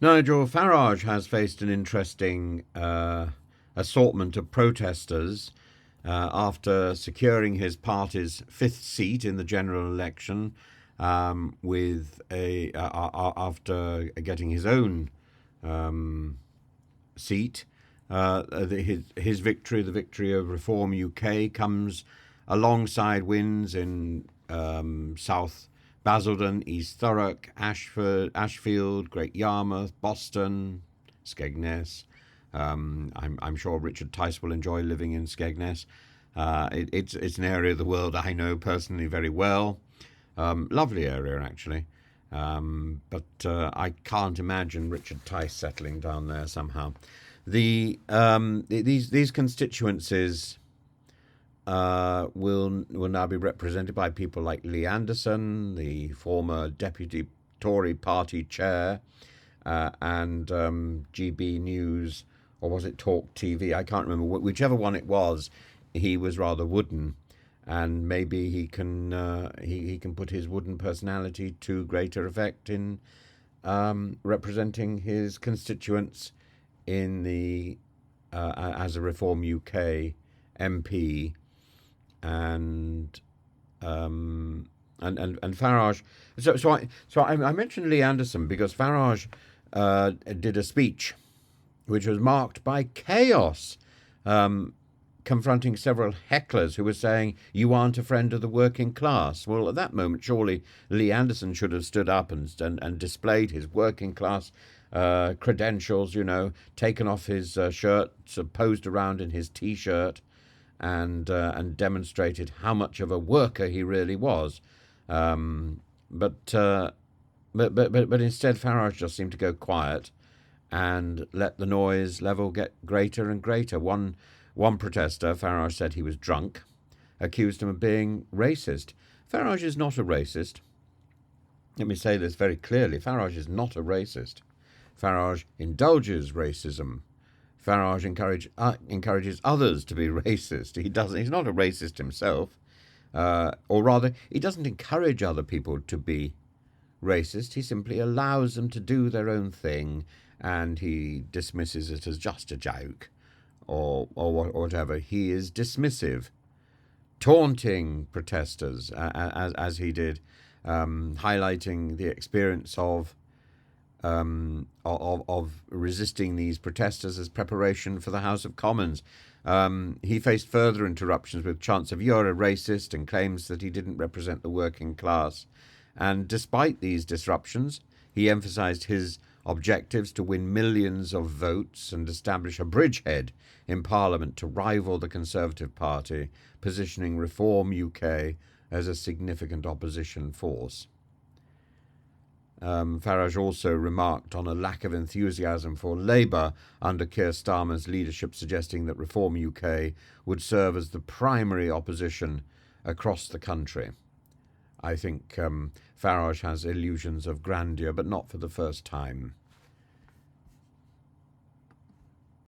Nigel Farage has faced an interesting assortment of protesters after securing his party's fifth seat in the general election, after getting his own seat. His victory, the victory of Reform UK, comes alongside wins in South Basildon, East Thurrock, Ashfield, Great Yarmouth, Boston, Skegness. I'm sure Richard Tice will enjoy living in Skegness. It's an area of the world I know personally very well. Lovely area, actually. But I can't imagine Richard Tice settling down there somehow. These constituencies will now be represented by people like Lee Anderson, the former deputy Tory party chair, and GB News, or was it Talk TV? I can't remember. Whichever one it was, he was rather wooden, and maybe he can put his wooden personality to greater effect in representing his constituents in the as a Reform UK MP, and Farage. I mentioned Lee Anderson because Farage did a speech which was marked by chaos, confronting several hecklers who were saying, "You aren't a friend of the working class." Well, at that moment, surely Lee Anderson should have stood up and displayed his working class credentials, taken off his shirt, posed around in his T-shirt, and demonstrated how much of a worker he really was. But instead, Farage just seemed to go quiet and let the noise level get greater and greater. One protester, Farage said he was drunk, accused him of being racist. Farage is not a racist. Let me say this very clearly. Farage is not a racist. Farage indulges racism. Farage encourages others to be racist. He's not a racist himself. Or rather, he doesn't encourage other people to be racist. He simply allows them to do their own thing, and he dismisses it as just a joke, or whatever. He is dismissive, taunting protesters, as he did, highlighting the experience of resisting these protesters as preparation for the House of Commons. He faced further interruptions with chants of "You're a racist" and claims that he didn't represent the working class. And despite these disruptions, he emphasised his objectives to win millions of votes and establish a bridgehead in Parliament to rival the Conservative Party, positioning Reform UK as a significant opposition force. Farage also remarked on a lack of enthusiasm for Labour under Keir Starmer's leadership, suggesting that Reform UK would serve as the primary opposition across the country. I think Farage has illusions of grandeur, but not for the first time.